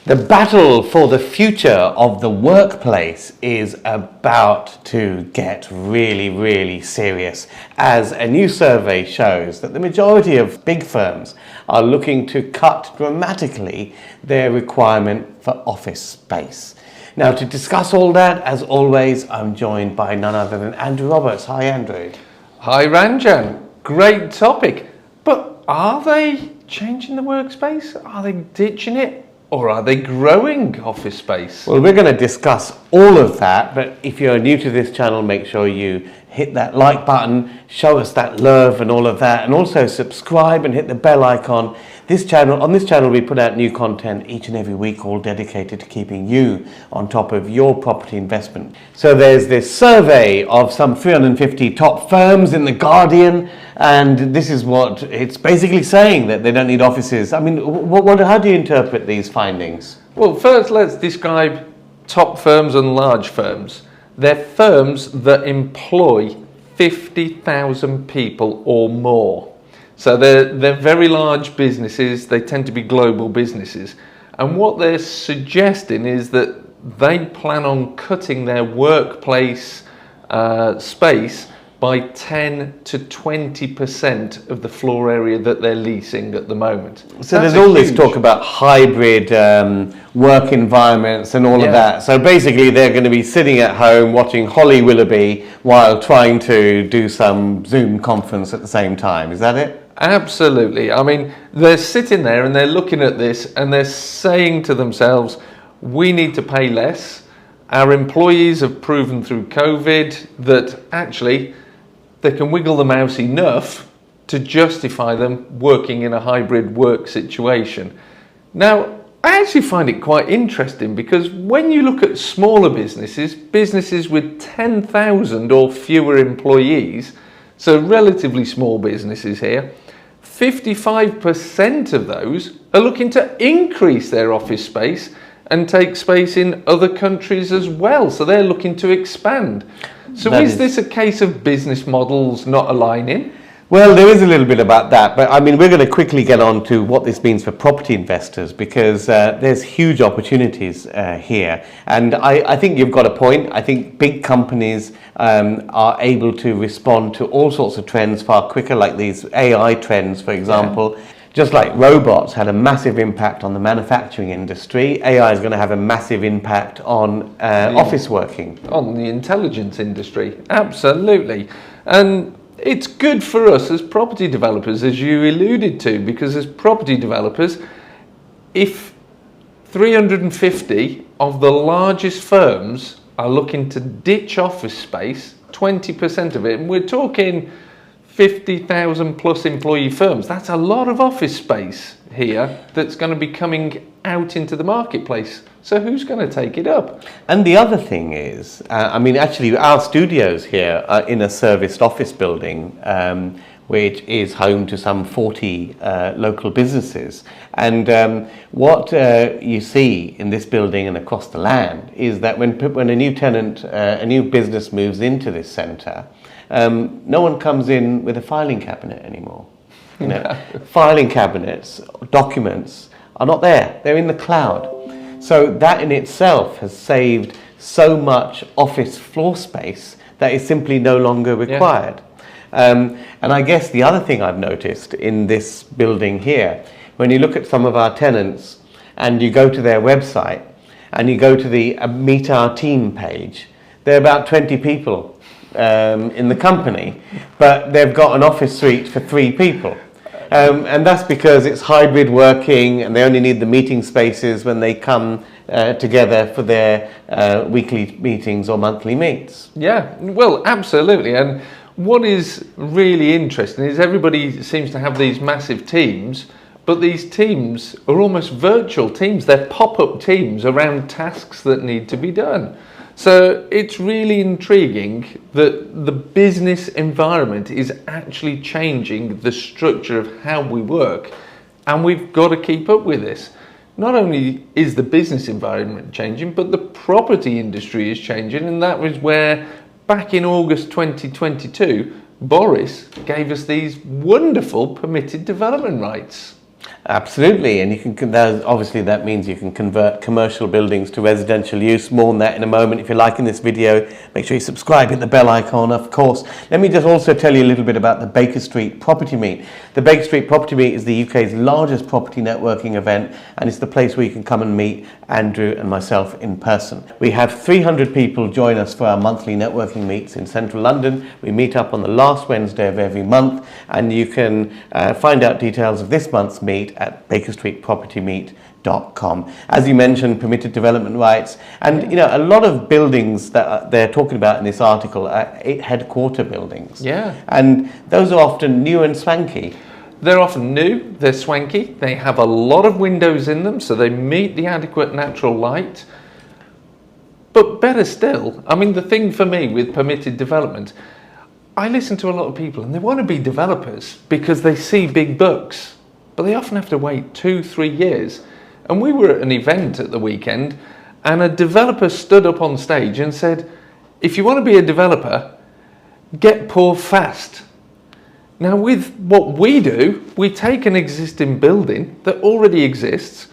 The battle for the future of the workplace is about to get really, really serious, as a new survey shows that the majority of big firms are looking to cut dramatically their requirement for office space. Now, to discuss all that, as always, I'm joined by none other than Andrew Roberts. Hi, Andrew. Hi, Ranjan. Great topic. But are they changing the workspace? Are they ditching it? Or are they growing office space? Well, we're going to discuss all of that, but if you're new to this channel, make sure you hit that like button, show us that love and all of that, and also subscribe and hit the bell icon. On this channel, we put out new content each and every week, all dedicated to keeping you on top of your property investment. So there's this survey of some 350 top firms in The Guardian, and this is what it's basically saying, that they don't need offices. I mean, how do you interpret these findings? Well, first let's describe top firms and large firms. They're firms that employ 50,000 people or more. So they're very large businesses. They tend to be global businesses. And what they're suggesting is that they plan on cutting their workplace space by 10 to 20% of the floor area that they're leasing at the moment. So there's all this talk about hybrid work environments and all of that. So basically they're going to be sitting at home watching Holly Willoughby while trying to do some Zoom conference at the same time. Is that it? Absolutely. I mean, they're sitting there and they're looking at this and they're saying to themselves, we need to pay less. Our employees have proven through COVID that actually they can wiggle the mouse enough to justify them working in a hybrid work situation. Now, I actually find it quite interesting because when you look at smaller businesses with 10,000 or fewer employees, so relatively small businesses here, 55% of those are looking to increase their office space and take space in other countries as well. So they're looking to expand. So is this a case of business models not aligning? Well, there is a little bit about that, but I mean, we're going to quickly get on to what this means for property investors, because there's huge opportunities here. And I think you've got a point. I think big companies are able to respond to all sorts of trends far quicker, like these AI trends, for example. Yeah. Just like robots had a massive impact on the manufacturing industry, AI is going to have a massive impact on office working. On the intelligence industry, absolutely. And it's good for us as property developers, as you alluded to, because as property developers, if 350 of the largest firms are looking to ditch office space, 20% of it, and we're talking 50,000 plus employee firms, that's a lot of office space here that's going to be coming out into the marketplace. So who's going to take it up? And the other thing is, I mean, actually our studios here are in a serviced office building, which is home to some 40 local businesses. And what you see in this building and across the land is that when a new tenant, a new business moves into this centre, no one comes in with a filing cabinet anymore. You know, filing cabinets, documents are not there. They're in the cloud. So that in itself has saved so much office floor space that is simply no longer required. And I guess the other thing I've noticed in this building here, when you look at some of our tenants and you go to their website and you go to the Meet Our Team page, there are about 20 people in the company, but they've got an office suite for 3 people. And that's because it's hybrid working and they only need the meeting spaces when they come together for their weekly meetings or monthly meets. Yeah, well, absolutely. And what is really interesting is everybody seems to have these massive teams, but these teams are almost virtual teams. They're pop-up teams around tasks that need to be done. So it's really intriguing that the business environment is actually changing the structure of how we work, and we've got to keep up with this. Not only is the business environment changing, but the property industry is changing, and that was where back in August 2022, Boris gave us these wonderful permitted development rights. Absolutely, and you can. Obviously, that means you can convert commercial buildings to residential use. More on that in a moment. If you're liking this video, make sure you subscribe, hit the bell icon, of course. Let me just also tell you a little bit about the Baker Street Property Meet. The Baker Street Property Meet is the UK's largest property networking event, and it's the place where you can come and meet Andrew and myself in person. We have 300 people join us for our monthly networking meets in central London. We meet up on the last Wednesday of every month, and you can find out details of this month's meet at bakerstreetpropertymeet.com. As you mentioned, permitted development rights, and you know, a lot of buildings that they're talking about in this article are headquarter buildings. Yeah. And those are often new and swanky. They're often new, they're swanky, they have a lot of windows in them, so they meet the adequate natural light. But better still, I mean, the thing for me with permitted development, I listen to a lot of people and they want to be developers because they see big bucks, but they often have to wait 2-3 years. And we were at an event at the weekend and a developer stood up on stage and said, if you want to be a developer, get poor fast. Now with what we do, we take an existing building that already exists,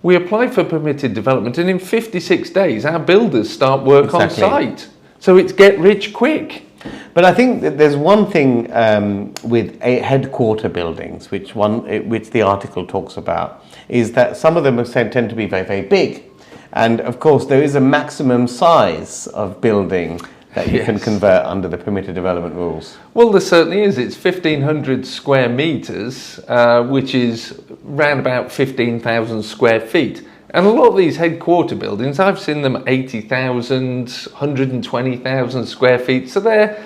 we apply for permitted development, and in 56 days our builders start work on site. So it's get rich quick. But I think that there's one thing with headquarter buildings, which the article talks about, is that some of them tend to be very, very big. And of course there is a maximum size of building that you can convert under the permitted development rules. Well, there certainly is. It's 1,500 square metres, which is round about 15,000 square feet. And a lot of these headquarter buildings, I've seen them 80,000, 120,000 square feet. So they're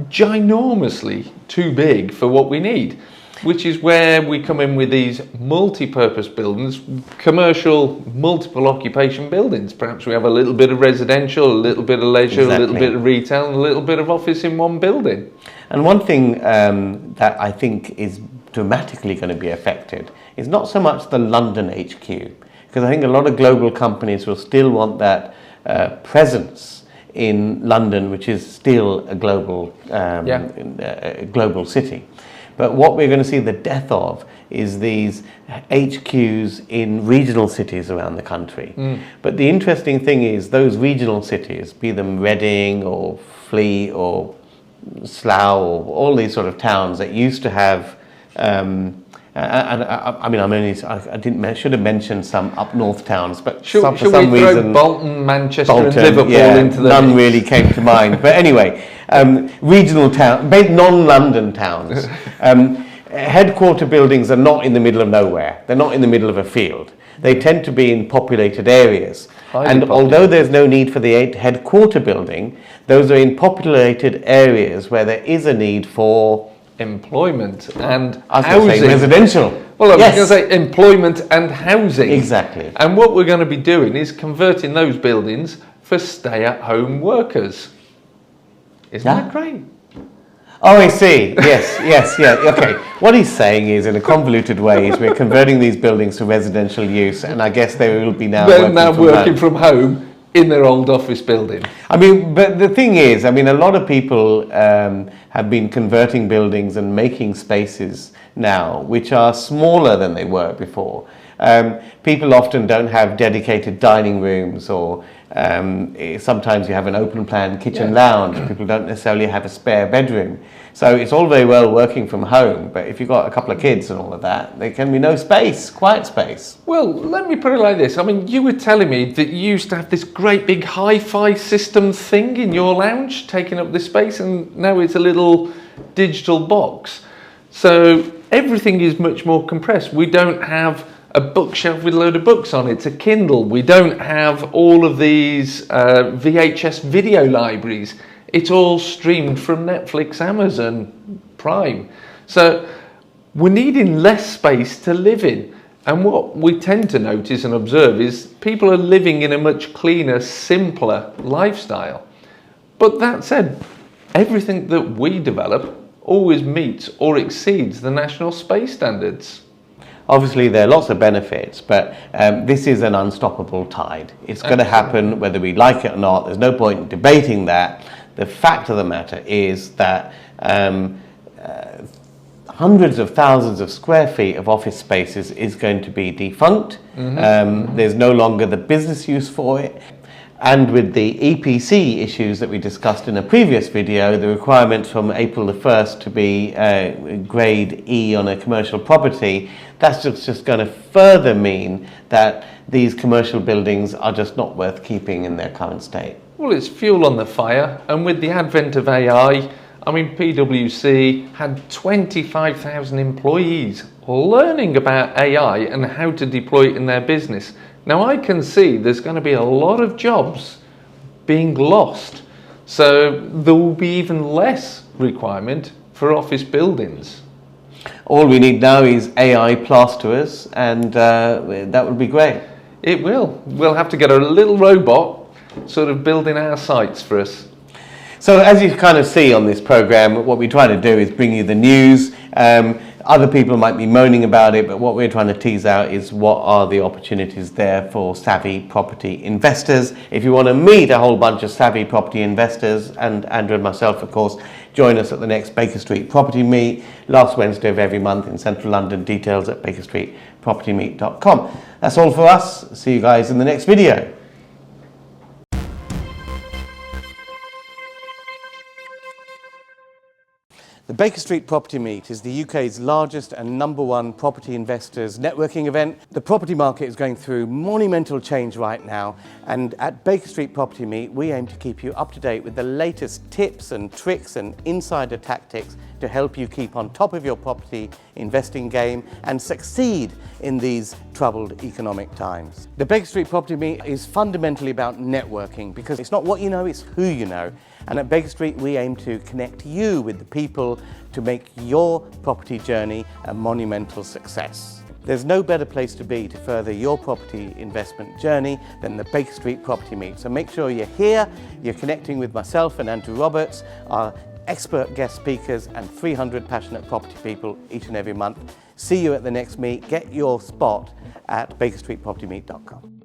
ginormously too big for what we need, which is where we come in with these multi-purpose buildings, commercial, multiple occupation buildings. Perhaps we have a little bit of residential, a little bit of leisure, a little bit of retail, and a little bit of office in one building. And one thing that I think is dramatically going to be affected is not so much the London HQ, because I think a lot of global companies will still want that presence in London, which is still a global global city. But what we're going to see the death of is these HQs in regional cities around the country. But the interesting thing is those regional cities, be them Reading or Fleet or Slough or all these sort of towns that used to have, I should have mentioned some up north towns, but for some reason Bolton, Manchester, and Liverpool into the none really came to mind. But anyway, regional town, non-London towns. Headquarter buildings are not in the middle of nowhere. They're not in the middle of a field. They tend to be in populated areas. Although there's no need for the headquarter building, those are in populated areas where there is a need for employment and housing. Residential. Well, I was going to say employment and housing. Exactly. And what we're going to be doing is converting those buildings for stay-at-home workers. Isn't that great? Oh, I see. Yes. Okay. What he's saying is, in a convoluted way, is we're converting these buildings to residential use, and I guess they will be working from home in their old office building. I mean, but the thing is, I mean, a lot of people have been converting buildings and making spaces now which are smaller than they were before. People often don't have dedicated dining rooms, or sometimes you have an open plan kitchen lounge. People don't necessarily have a spare bedroom. So it's all very well working from home, but if you've got a couple of kids and all of that, there can be no space, quiet space. Well, let me put it like this. I mean, you were telling me that you used to have this great big hi-fi system thing in your lounge, taking up this space, and now it's a little digital box. So everything is much more compressed. We don't have a bookshelf with a load of books on it. It's a Kindle. We don't have all of these VHS video libraries. It's all streamed from Netflix, Amazon, Prime. So we're needing less space to live in. And what we tend to notice and observe is people are living in a much cleaner, simpler lifestyle. But that said, everything that we develop always meets or exceeds the national space standards. Obviously, there are lots of benefits, but this is an unstoppable tide. It's going to happen whether we like it or not. There's no point in debating that. The fact of the matter is that hundreds of thousands of square feet of office spaces is going to be defunct. There's no longer the business use for it. And with the EPC issues that we discussed in a previous video, the requirement from April the 1st to be grade E on a commercial property, that's just going to further mean that these commercial buildings are just not worth keeping in their current state. Well, it's fuel on the fire, and with the advent of AI, I mean, PwC had 25,000 employees learning about AI and how to deploy it in their business. Now, I can see there's going to be a lot of jobs being lost, so there will be even less requirement for office buildings. All we need now is AI plasterers, and that would be great. It will. We'll have to get a little robot sort of building our sites for us. So as you kind of see on this program, what we try to do is bring you the news. Other people might be moaning about it, but what we're trying to tease out is what are the opportunities there for savvy property investors. If you want to meet a whole bunch of savvy property investors, and Andrew and myself, of course, join us at the next Baker Street Property Meet, last Wednesday of every month in central London. Details at bakerstreetpropertymeet.com. That's all for us. See you guys in the next video. The Baker Street Property Meet is the UK's largest and #1 property investors networking event. The property market is going through monumental change right now, and at Baker Street Property Meet we aim to keep you up to date with the latest tips and tricks and insider tactics to help you keep on top of your property investing game and succeed in these troubled economic times. The Baker Street Property Meet is fundamentally about networking, because it's not what you know, it's who you know. And at Baker Street we aim to connect you with the people to make your property journey a monumental success. There's no better place to be to further your property investment journey than the Baker Street Property Meet. So make sure you're here, you're connecting with myself and Andrew Roberts, our expert guest speakers, and 300 passionate property people each and every month. See you at the next meet. Get your spot at bakerstreetpropertymeet.com.